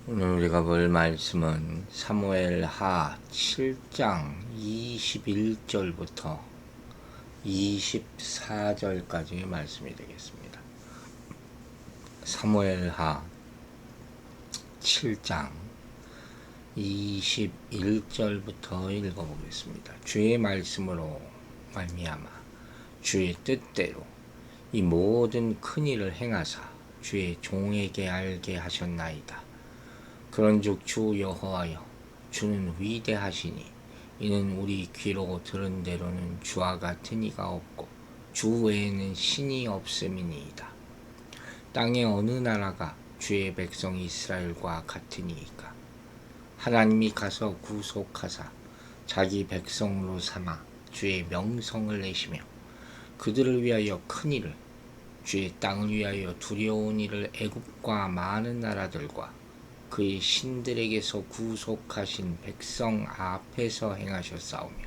오늘 우리가 볼 말씀은 사무엘하 7장 21절부터 24절까지의 말씀이 되겠습니다. 사무엘하 7장 21절부터 읽어보겠습니다. 주의 말씀으로 말미암아 주의 뜻대로 이 모든 큰 일을 행하사 주의 종에게 알게 하셨나이다. 그런즉 주 여호와여, 주는 위대하시니 이는 우리 귀로 들은 대로는 주와 같은 이가 없고 주 외에는 신이 없음이니이다. 땅의 어느 나라가 주의 백성 이스라엘과 같으니이까. 하나님이 가서 구속하사 자기 백성으로 삼아 주의 명성을 내시며 그들을 위하여 큰 일을, 주의 땅을 위하여 두려운 일을 애굽과 많은 나라들과 그의 신들에게서 구속하신 백성 앞에서 행하셨사오며,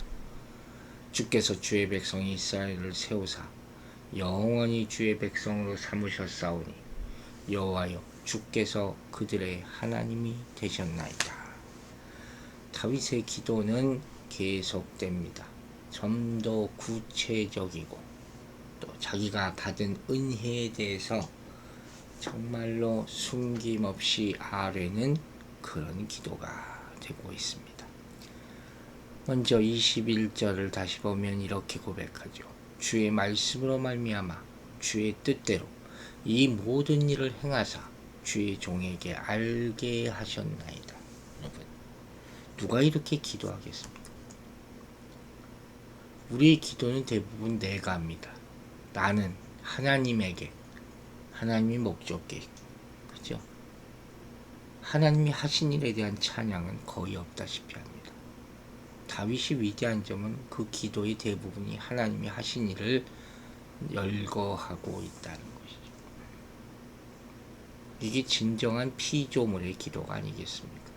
주께서 주의 백성 이스라엘을 세우사 영원히 주의 백성으로 삼으셨사오니 여호와여, 주께서 그들의 하나님이 되셨나이다. 다윗의 기도는 계속됩니다. 좀 더 구체적이고 또 자기가 받은 은혜에 대해서 정말로 숨김없이 아뢰는 그런 기도가 되고 있습니다. 먼저 21절을 다시 보면 이렇게 고백하죠. 주의 말씀으로 말미암아 주의 뜻대로 이 모든 일을 행하사 주의 종에게 알게 하셨나이다. 여러분, 누가 이렇게 기도하겠습니까? 우리의 기도는 대부분 내가 합니다. 나는 하나님에게, 하나님이 목적이, 그죠? 하나님이 하신 일에 대한 찬양은 거의 없다시피 합니다. 다윗이 위대한 점은 그 기도의 대부분이 하나님이 하신 일을 열거하고 있다는 것이죠. 이게 진정한 피조물의 기도가 아니겠습니까?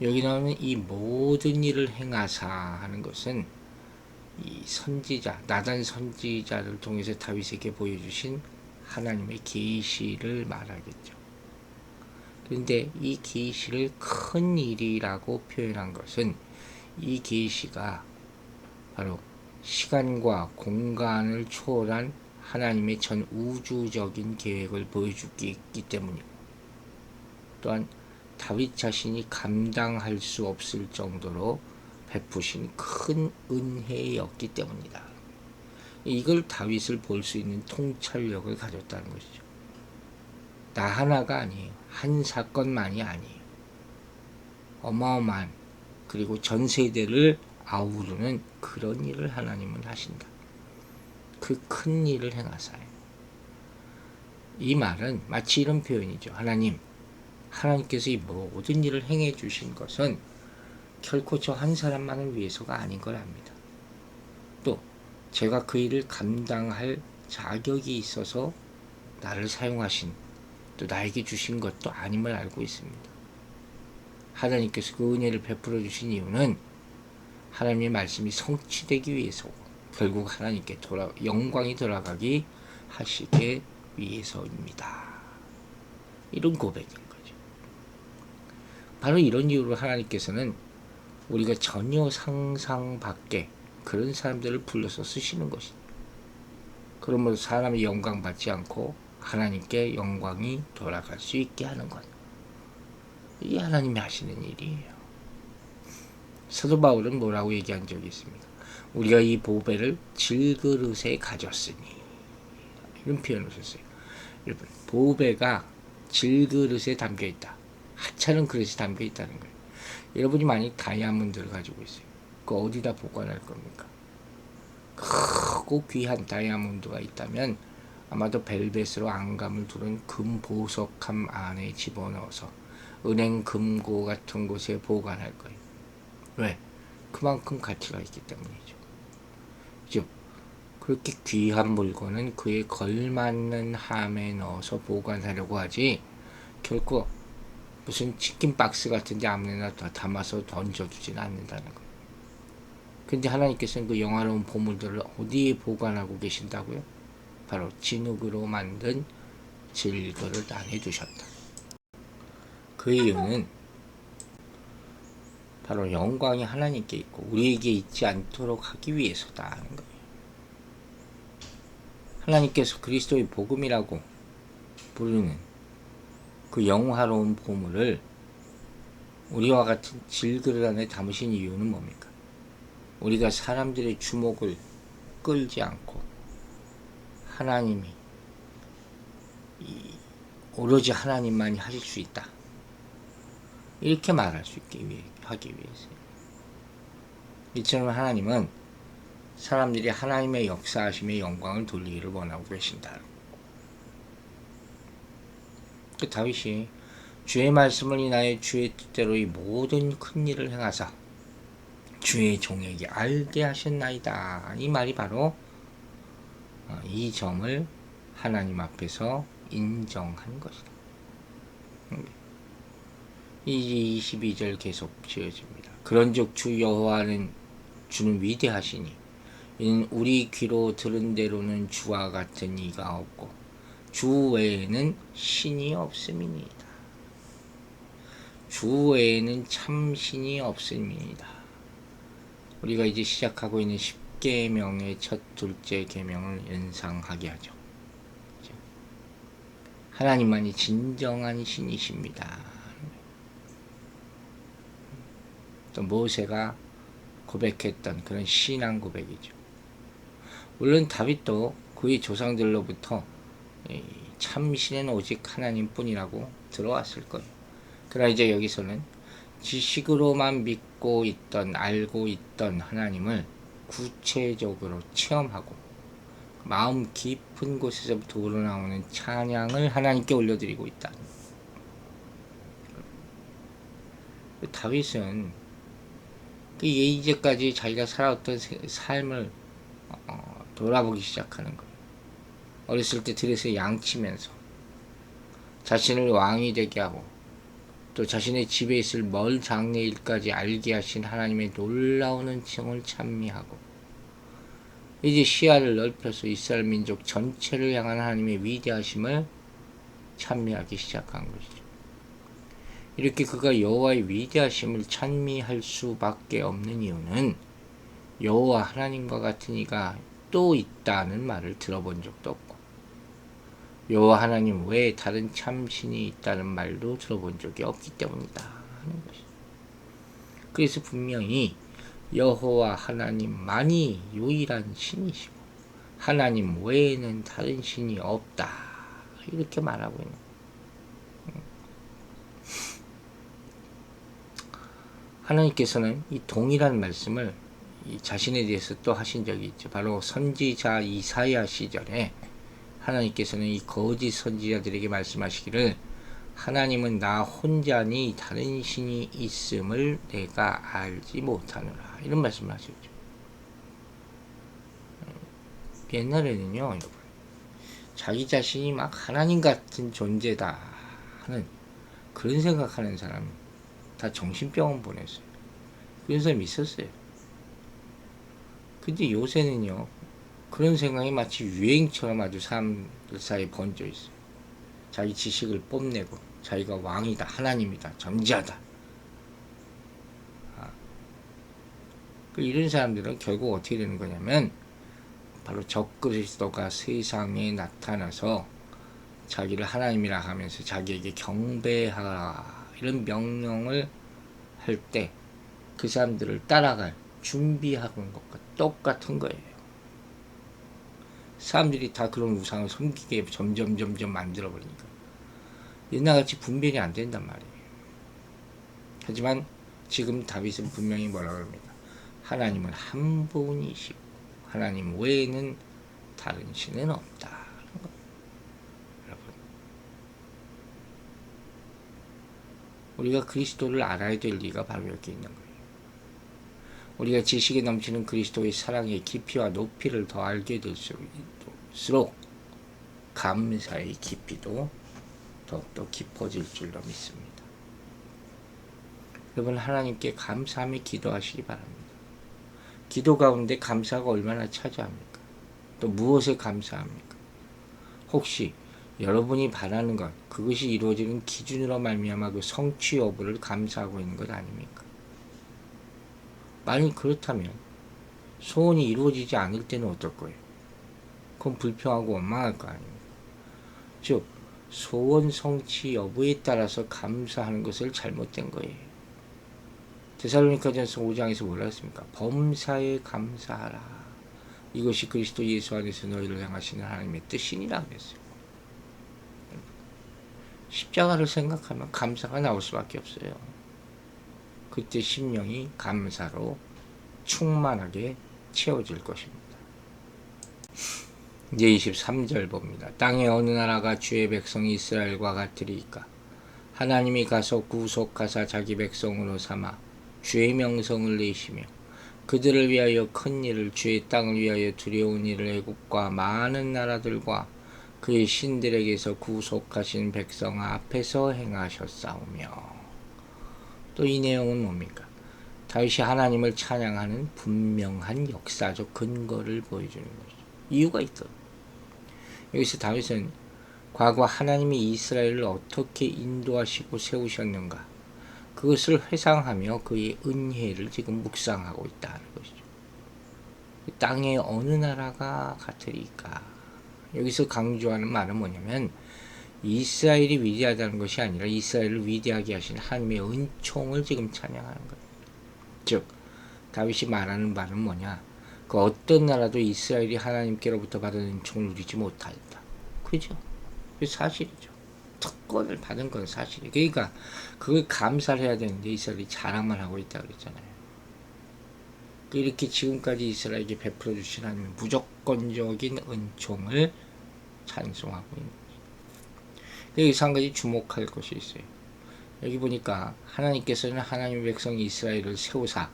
여기 나오는 이 모든 일을 행하사 하는 것은 이 선지자, 나단 선지자를 통해서 다윗에게 보여주신 하나님의 계시를 말하겠죠. 그런데 이 계시를 큰 일이라고 표현한 것은 이 계시가 바로 시간과 공간을 초월한 하나님의 전 우주적인 계획을 보여주기 때문이고, 또한 다윗 자신이 감당할 수 없을 정도로 베푸신 큰 은혜였기 때문이다. 이걸 다윗을 볼 수 있는 통찰력을 가졌다는 것이죠. 나 하나가 아니에요. 한 사건만이 아니에요. 어마어마한, 그리고 전 세대를 아우르는 그런 일을 하나님은 하신다. 그 큰 일을 행하사요. 이 말은 마치 이런 표현이죠. 하나님께서 이 모든 일을 행해 주신 것은 결코 저 한 사람만을 위해서가 아닌 걸 압니다. 또 제가 그 일을 감당할 자격이 있어서 나를 사용하신, 또 나에게 주신 것도 아님을 알고 있습니다. 하나님께서 그 은혜를 베풀어 주신 이유는 하나님의 말씀이 성취되기 위해서고, 결국 하나님께 영광이 돌아가기 하시기 위해서입니다. 이런 고백인 거죠. 바로 이런 이유로 하나님께서는 우리가 전혀 상상 밖의 그런 사람들을 불러서 쓰시는 것입니다. 그러므로 사람이 영광 받지 않고 하나님께 영광이 돌아갈 수 있게 하는 것, 이 하나님이 하시는 일이에요. 사도 바울은 뭐라고 얘기한 적이 있습니까? 우리가 이 보배를 질그릇에 가졌으니, 이런 표현을 썼어요. 여러분, 보배가 질그릇에 담겨있다, 하찮은 그릇에 담겨있다는 거예요. 여러분이 만약 다이아몬드를 가지고 있어요. 그거 어디다 보관할 겁니까? 크고 귀한 다이아몬드가 있다면 아마도 벨벳으로 안감을 두른 금 보석함 안에 집어넣어서 은행 금고 같은 곳에 보관할 거예요. 왜? 그만큼 가치가 있기 때문이죠. 즉, 그렇게 귀한 물건은 그에 걸맞는 함에 넣어서 보관하려고 하지, 결코 무슨 치킨 박스 같은데 아무데나 담아서 던져주지는 않는다는 거예요. 근데 하나님께서는 그 영화로운 보물들을 어디에 보관하고 계신다고요? 바로 진흙으로 만든 질그릇 안에 두셨다. 그 이유는 바로 영광이 하나님께 있고 우리에게 있지 않도록 하기 위해서다 하는 거예요. 하나님께서 그리스도의 복음이라고 부르는 그 영화로운 보물을 우리와 같은 질그릇 안에 담으신 이유는 뭡니까? 우리가 사람들의 주목을 끌지 않고 하나님이 오로지 하나님만이 하실 수 있다, 이렇게 말할 수 있게 하기 위해서요. 이처럼 하나님은 사람들이 하나님의 역사하심의 영광을 돌리기를 원하고 계신다. 그 다윗이 주의 말씀을 인하여 주의 뜻대로 이 모든 큰 일을 행하사 주의 종에게 알게 하셨나이다. 이 말이 바로 이 점을 하나님 앞에서 인정한 것이다. 이 22절 계속 지어집니다. 그런즉 주 여호와는 주는 위대하시니 이는 우리 귀로 들은 대로는 주와 같은 이가 없고 주 외에는 신이 없음이니이다. 주 외에는 참 신이 없음이니이다. 우리가 이제 시작하고 있는 10계명의 첫 둘째 계명을 연상하게 하죠. 하나님만이 진정한 신이십니다. 또 모세가 고백했던 그런 신앙 고백이죠. 물론 다윗도 그의 조상들로부터 참신은 오직 하나님뿐이라고 들어왔을 거예요. 그러나 이제 여기서는 지식으로만 믿고 있던, 알고 있던 하나님을 구체적으로 체험하고 마음 깊은 곳에서부터 우러나오는 찬양을 하나님께 올려드리고 있다. 다윗은 이제까지 자기가 살아왔던 삶을 돌아보기 시작하는 거예요. 어렸을 때 들에서 양치면서 자신을 왕이 되게 하고 또 자신의 집에 있을 멀 장래일까지 알게 하신 하나님의 놀라운 은총을 찬미하고 이제 시야를 넓혀서 이스라엘 민족 전체를 향한 하나님의 위대하심을 찬미하기 시작한 것이죠. 이렇게 그가 여호와의 위대하심을 찬미할 수밖에 없는 이유는 여호와 하나님과 같은 이가 또 있다는 말을 들어본 적도 없고 여호와 하나님 외에 다른 참신이 있다는 말도 들어본 적이 없기 때문이다 하는 것이죠. 그래서 분명히 여호와 하나님만이 유일한 신이시고 하나님 외에는 다른 신이 없다, 이렇게 말하고 있는 거예요. 하나님께서는 이 동일한 말씀을 자신에 대해서 또 하신 적이 있죠. 바로 선지자 이사야 시절에 하나님께서는 이 거짓 선지자들에게 말씀하시기를 하나님은 나 혼자니 다른 신이 있음을 내가 알지 못하노라, 이런 말씀을 하셨죠. 옛날에는요, 여러분, 자기 자신이 막 하나님 같은 존재다 하는 그런 생각하는 사람 다 정신병원 보냈어요. 그런 사람이 있었어요. 근데 요새는요, 그런 생각이 마치 유행처럼 아주 사람들 사이에 번져 있어요. 자기 지식을 뽐내고 자기가 왕이다, 하나님이다, 전지하다. 이런 사람들은 결국 어떻게 되는 거냐면 바로 적그리스도가 세상에 나타나서 자기를 하나님이라 하면서 자기에게 경배하라 이런 명령을 할 때 그 사람들을 따라갈 준비하는 것과 똑같은 거예요. 사람들이 다 그런 우상을 섬기게 점점 만들어버리니까 옛날같이 분별이 안 된단 말이에요. 하지만 지금 다윗은 분명히 뭐라고 합니까? 하나님은 한 분이시고 하나님 외에는 다른 신은 없다. 여러분, 우리가 그리스도를 알아야 될 리가 바로 여기 있는 거예요. 우리가 지식에 넘치는 그리스도의 사랑의 깊이와 높이를 더 알게 될수록 감사의 깊이도 더욱더 깊어질 줄로 믿습니다. 여러분, 하나님께 감사하며 기도하시기 바랍니다. 기도 가운데 감사가 얼마나 차지합니까? 또 무엇에 감사합니까? 혹시 여러분이 바라는 것, 그것이 이루어지는 기준으로 말미암아 그 성취 여부를 감사하고 있는 것 아닙니까? 만일 그렇다면 소원이 이루어지지 않을 때는 어떨 거예요? 그건 불평하고 원망할 거 아닙니까? 즉 소원 성취 여부에 따라서 감사하는 것을 잘못된 거예요. 데살로니가전서 5장에서 뭐라 했습니까? 범사에 감사하라. 이것이 그리스도 예수 안에서 너희를 향하시는 하나님의 뜻이니라 그랬어요. 십자가를 생각하면 감사가 나올 수밖에 없어요. 그때 심령이 감사로 충만하게 채워질 것입니다. 이제 23절 봅니다. 땅의 어느 나라가 주의 백성 이스라엘과 같으리이까? 하나님이 가서 구속하사 자기 백성으로 삼아 주의 명성을 내시며 그들을 위하여 큰 일을 주의 땅을 위하여 두려운 일을 애국과 많은 나라들과 그의 신들에게서 구속하신 백성 앞에서 행하셨사오며. 또 이 내용은 뭡니까? 다윗이 하나님을 찬양하는 분명한 역사적 근거를 보여주는 것이죠. 이유가 있어. 여기서 다윗은 과거 하나님이 이스라엘을 어떻게 인도하시고 세우셨는가, 그것을 회상하며 그의 은혜를 지금 묵상하고 있다는 것이죠. 땅의 어느 나라가 같으리까? 여기서 강조하는 말은 뭐냐면 이스라엘이 위대하다는 것이 아니라 이스라엘을 위대하게 하신 하나님의 은총을 지금 찬양하는 거예요. 즉 다윗이 말하는 바는 뭐냐? 그 어떤 나라도 이스라엘이 하나님께로부터 받은 은총을 누리지 못하였다. 그죠? 그 사실이죠. 특권을 받은 건 사실이에요. 그러니까 그걸 감사를 해야 되는데 이스라엘이 자랑만 하고 있다 그랬잖아요. 이렇게 지금까지 이스라엘에게 베풀어 주신 하나님의 무조건적인 은총을 찬송하고 있는 거죠. 여기서 한 가지 주목할 것이 있어요. 여기 보니까 하나님께서는 하나님의 백성 이스라엘을 세우사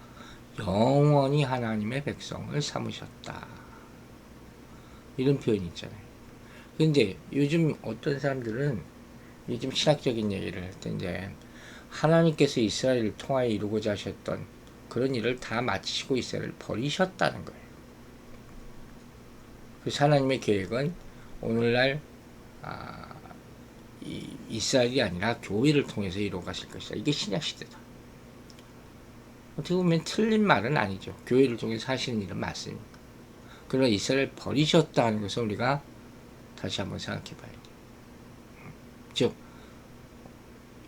영원히 하나님의 백성을 삼으셨다. 이런 표현이 있잖아요. 근데 요즘 어떤 사람들은 요즘 신학적인 얘기를 할 텐데 하나님께서 이스라엘을 통하여 이루고자 하셨던 그런 일을 다 마치시고 이스라엘을 버리셨다는 거예요. 그래서 하나님의 계획은 오늘날 이스라엘이 아니라 교회를 통해서 이루어가실 것이다. 이게 신약시대다. 어떻게 보면 틀린 말은 아니죠. 교회를 통해서 하시는 일은 맞습니다. 그러나 이스라엘을 버리셨다는 것을 우리가 다시 한번 생각해 봐야 돼요. 즉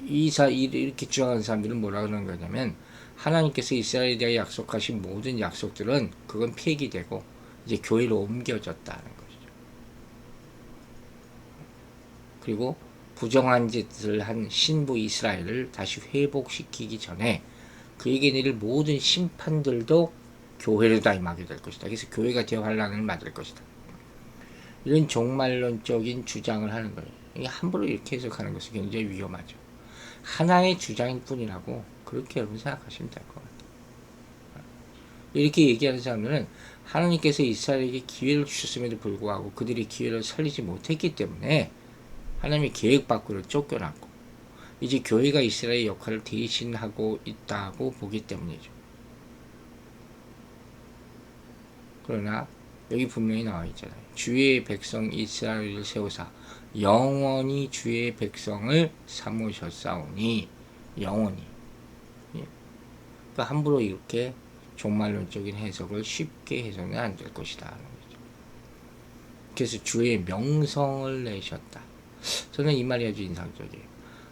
이렇게 주장하는 사람들은 뭐라 그러는 거냐면 하나님께서 이스라엘에 대해 약속하신 모든 약속들은 그건 폐기되고 이제 교회로 옮겨졌다는 것이죠. 그리고 부정한 짓을 한 신부 이스라엘을 다시 회복시키기 전에 그에게 내릴 모든 심판들도 교회로 다 임하게 될 것이다. 그래서 교회가 대환란을 맞을 것이다. 이런 종말론적인 주장을 하는 거예요. 이게 함부로 이렇게 해석하는 것은 굉장히 위험하죠. 하나의 주장일 뿐이라고 그렇게 여러분 생각하시면 될 것 같아요. 이렇게 얘기하는 사람들은 하나님께서 이스라엘에게 기회를 주셨음에도 불구하고 그들이 기회를 살리지 못했기 때문에 하나님의 계획 밖으로 쫓겨났고 이제 교회가 이스라엘의 역할을 대신하고 있다고 보기 때문이죠. 그러나 여기 분명히 나와 있잖아요. 주의 백성 이스라엘을 세우사 영원히 주의 백성을 삼으셨사오니. 영원히. 그러니까 함부로 이렇게 종말론적인 해석을 쉽게 해서는 안 될 것이다. 그래서 주의 명성을 내셨다. 저는 이 말이 아주 인상적이에요.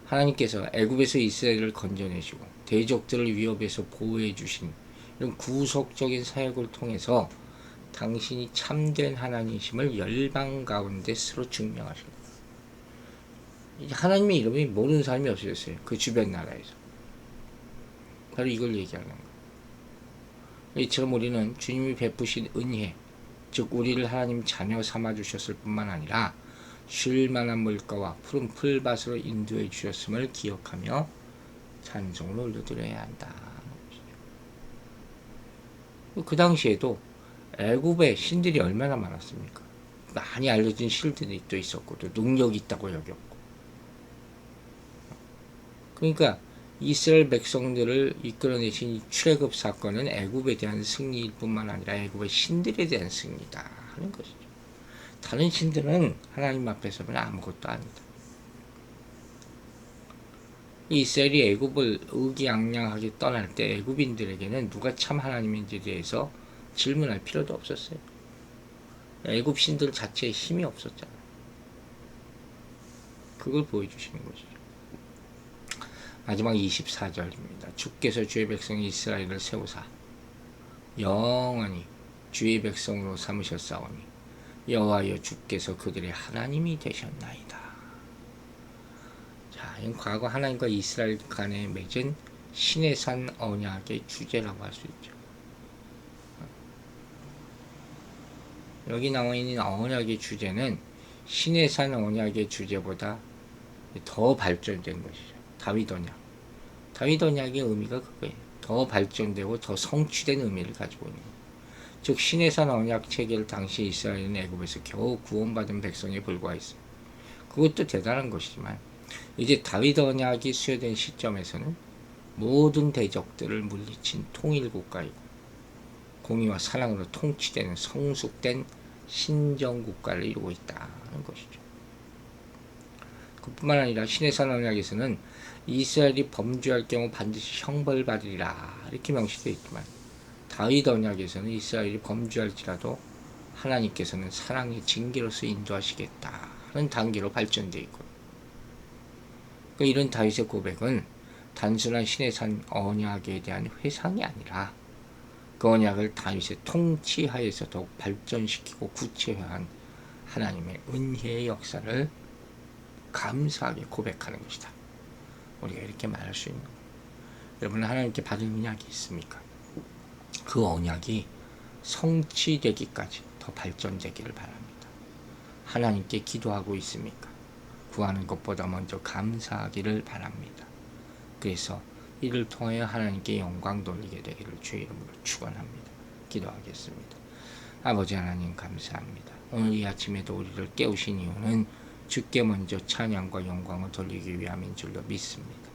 하나님께서 애굽에서 이스라엘을 건져내시고 대적들을 위협에서 보호해 주신 이런 구속적인 사역을 통해서 당신이 참된 하나님이심을 열방 가운데 스스로 증명하신 거예요. 하나님의 이름이 모르는 사람이 없어졌어요. 그 주변 나라에서. 바로 이걸 얘기하는 거예요. 이처럼 우리는 주님이 베푸신 은혜, 즉 우리를 하나님 자녀 삼아주셨을 뿐만 아니라 쉴만한 물가와 푸른 풀밭으로 인도해 주셨음을 기억하며 찬송을 올려드려야 한다. 그 당시에도 애굽의 신들이 얼마나 많았습니까? 많이 알려진 신들이 또 있었고 또 능력이 있다고 여겼고. 그러니까 이스라엘 백성들을 이끌어내신 이 출애굽 사건은 애굽에 대한 승리일 뿐만 아니라 애굽의 신들에 대한 승리다 하는 것이죠. 다른 신들은 하나님 앞에서는 아무것도 아니다. 이스라엘이 애굽을 의기양양하게 떠날 때 애굽인들에게는 누가 참 하나님인지에 대해서 질문할 필요도 없었어요. 애굽 신들 자체에 힘이 없었잖아요. 그걸 보여주시는 것이죠. 마지막 24절입니다. 주께서 주의 백성 이스라엘을 세우사 영원히 주의 백성으로 삼으셨사오니 여호와여 주께서 그들의 하나님이 되셨나이다. 자, 이건 과거 하나님과 이스라엘 간에 맺은 시내산 언약의 주제라고 할 수 있죠. 여기 나와 있는 언약의 주제는 시내산 언약의 주제보다 더 발전된 것이죠. 다윗 언약. 다윗 언약의 의미가 그거예요. 더 발전되고 더 성취된 의미를 가지고 있는 거예요. 즉 시내산 언약 체계를 당시 이스라엘은 애굽에서 겨우 구원받은 백성에 불과했어요. 그것도 대단한 것이지만 이제 다윗 언약이 수여된 시점에서는 모든 대적들을 물리친 통일 국가이고 공의와 사랑으로 통치되는 성숙된 신정 국가를 이루고 있다는 것이죠. 그뿐만 아니라 시내산 언약에서는 이스라엘이 범죄할 경우 반드시 형벌받으리라 이렇게 명시되어 있지만 다윗 언약에서는 이스라엘이 범죄할지라도 하나님께서는 사랑의 징계로서 인도하시겠다는 단계로 발전되어 있고, 그러니까 이런 다윗의 고백은 단순한 시내산 언약에 대한 회상이 아니라 그 언약을 다윗의 통치하에서 더욱 발전시키고 구체화한 하나님의 은혜의 역사를 감사하게 고백하는 것이다. 우리가 이렇게 말할 수 있는 거예요. 여러분, 하나님께 받은 언약이 있습니까? 그 언약이 성취되기까지 더 발전되기를 바랍니다. 하나님께 기도하고 있습니까? 구하는 것보다 먼저 감사하기를 바랍니다. 그래서 이를 통하여 하나님께 영광 돌리게 되기를 주의 이름으로 축원합니다. 기도하겠습니다. 아버지 하나님 감사합니다. 오늘 이 아침에도 우리를 깨우신 이유는 주께 먼저 찬양과 영광을 돌리기 위함인 줄로 믿습니다.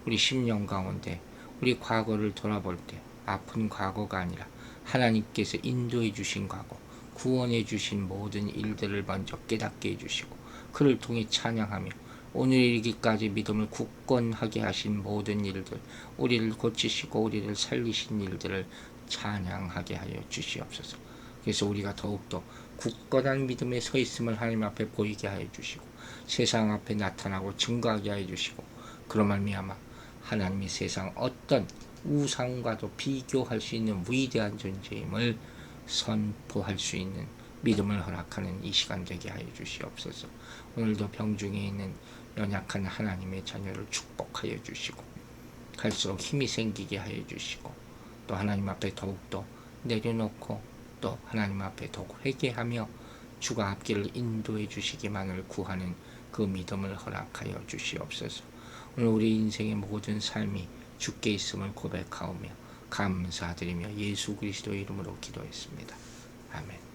우리 10년 가운데 우리 과거를 돌아볼 때 아픈 과거가 아니라 하나님께서 인도해 주신 과거, 구원해 주신 모든 일들을 먼저 깨닫게 해주시고 그를 통해 찬양하며 오늘 이르기까지 믿음을 굳건하게 하신 모든 일들, 우리를 고치시고 우리를 살리신 일들을 찬양하게 하여 주시옵소서. 그래서 우리가 더욱더 굳건한 믿음에 서 있음을 하나님 앞에 보이게 하여 주시고 세상 앞에 나타나고 증거하게 하여 주시고 그로 말미암아 하나님이 세상 어떤 우상과도 비교할 수 있는 위대한 존재임을 선포할 수 있는 믿음을 허락하는 이 시간 되게 하여 주시옵소서. 오늘도 병중에 있는 연약한 하나님의 자녀를 축복하여 주시고 갈수록 힘이 생기게 하여 주시고 또 하나님 앞에 더욱더 내려놓고 또 하나님 앞에 더욱 회개하며 주가 앞길을 인도해 주시기만을 구하는 그 믿음을 허락하여 주시옵소서. 오늘 우리 인생의 모든 삶이 주께 있음을 고백하오며 감사드리며 예수 그리스도의 이름으로 기도했습니다. 아멘.